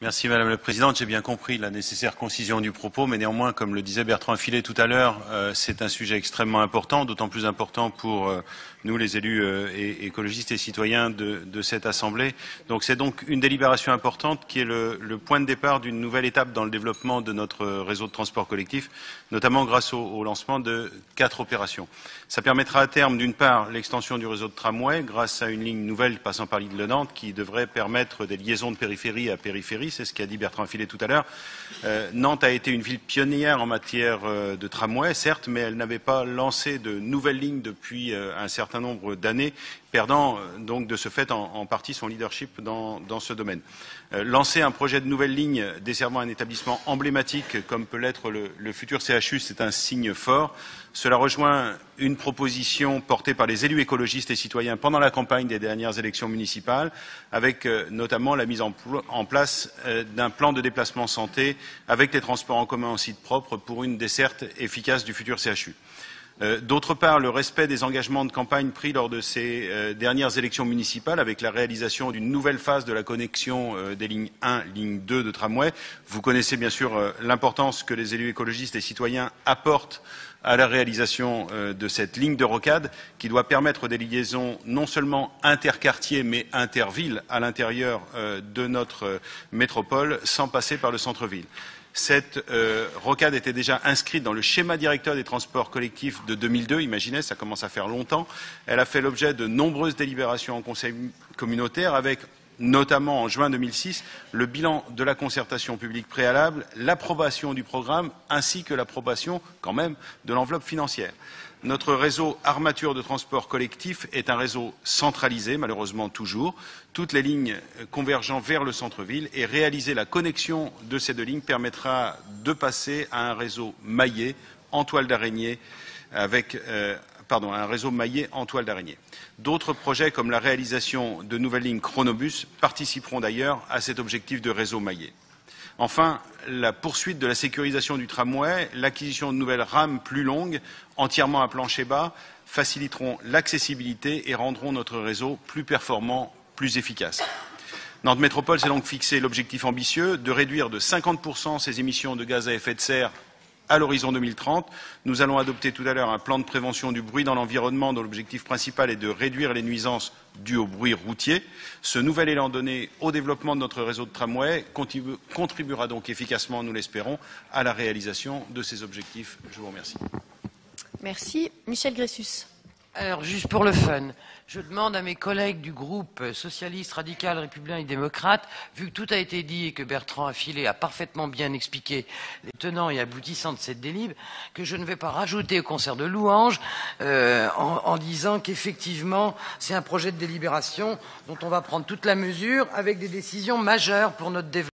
Merci Madame la Présidente. J'ai bien compris la nécessaire concision du propos, mais néanmoins, comme le disait Bertrand Filet tout à l'heure, c'est un sujet extrêmement important, d'autant plus important pour nous, les élus et écologistes et citoyens de cette Assemblée. Donc c'est donc une délibération importante qui est le point de départ d'une nouvelle étape dans le développement de notre réseau de transport collectif, notamment grâce au lancement de 4 opérations. Ça permettra à terme, d'une part, l'extension du réseau de tramway grâce à une ligne nouvelle passant par l'île de Nantes qui devrait permettre des liaisons de périphérie à périphérie, c'est ce qu'a dit Bertrand Filet tout à l'heure. Nantes a été une ville pionnière en matière de tramway, certes, mais elle n'avait pas lancé de nouvelles lignes depuis un certain nombre d'années, perdant donc de ce fait en partie son leadership dans ce domaine. Lancer un projet de nouvelle ligne desservant un établissement emblématique comme peut l'être le futur CHU, c'est un signe fort. Cela rejoint une proposition portée par les élus écologistes et citoyens pendant la campagne des dernières élections municipales, avec notamment la mise en place d'un plan de déplacement santé avec les transports en commun en site propre pour une desserte efficace du futur CHU. D'autre part, le respect des engagements de campagne pris lors de ces dernières élections municipales avec la réalisation d'une nouvelle phase de la connexion des lignes 1, ligne 2 de tramway. Vous connaissez bien sûr l'importance que les élus écologistes et citoyens apportent à la réalisation de cette ligne de rocade qui doit permettre des liaisons non seulement interquartiers mais intervilles à l'intérieur de notre métropole sans passer par le centre-ville. Cette rocade était déjà inscrite dans le schéma directeur des transports collectifs de 2002, imaginez, ça commence à faire longtemps. Elle a fait l'objet de nombreuses délibérations en conseil communautaire avec notamment en juin 2006, le bilan de la concertation publique préalable, l'approbation du programme ainsi que l'approbation quand même de l'enveloppe financière. Notre réseau armature de transport collectif est un réseau centralisé, malheureusement toujours, toutes les lignes convergeant vers le centre-ville et réaliser la connexion de ces 2 lignes permettra de passer à un réseau maillé en toile d'araignée avec un réseau maillé en toile d'araignée. D'autres projets comme la réalisation de nouvelles lignes chronobus participeront d'ailleurs à cet objectif de réseau maillé. Enfin, la poursuite de la sécurisation du tramway, l'acquisition de nouvelles rames plus longues, entièrement à plancher bas, faciliteront l'accessibilité et rendront notre réseau plus performant, plus efficace. Nantes Métropole s'est donc fixé l'objectif ambitieux de réduire de 50% ses émissions de gaz à effet de serre à l'horizon 2030. Nous allons adopter tout à l'heure un plan de prévention du bruit dans l'environnement dont l'objectif principal est de réduire les nuisances dues au bruit routier. Ce nouvel élan donné au développement de notre réseau de tramway contribuera donc efficacement, nous l'espérons, à la réalisation de ces objectifs. Je vous remercie. Merci. Michel Gressus. Alors, juste pour le fun, je demande à mes collègues du groupe socialiste, radical, républicain et démocrate, vu que tout a été dit et que Bertrand Filet a parfaitement bien expliqué les tenants et aboutissants de cette délib, que je ne vais pas rajouter au concert de louanges en disant qu'effectivement, c'est un projet de délibération dont on va prendre toute la mesure avec des décisions majeures pour notre développement.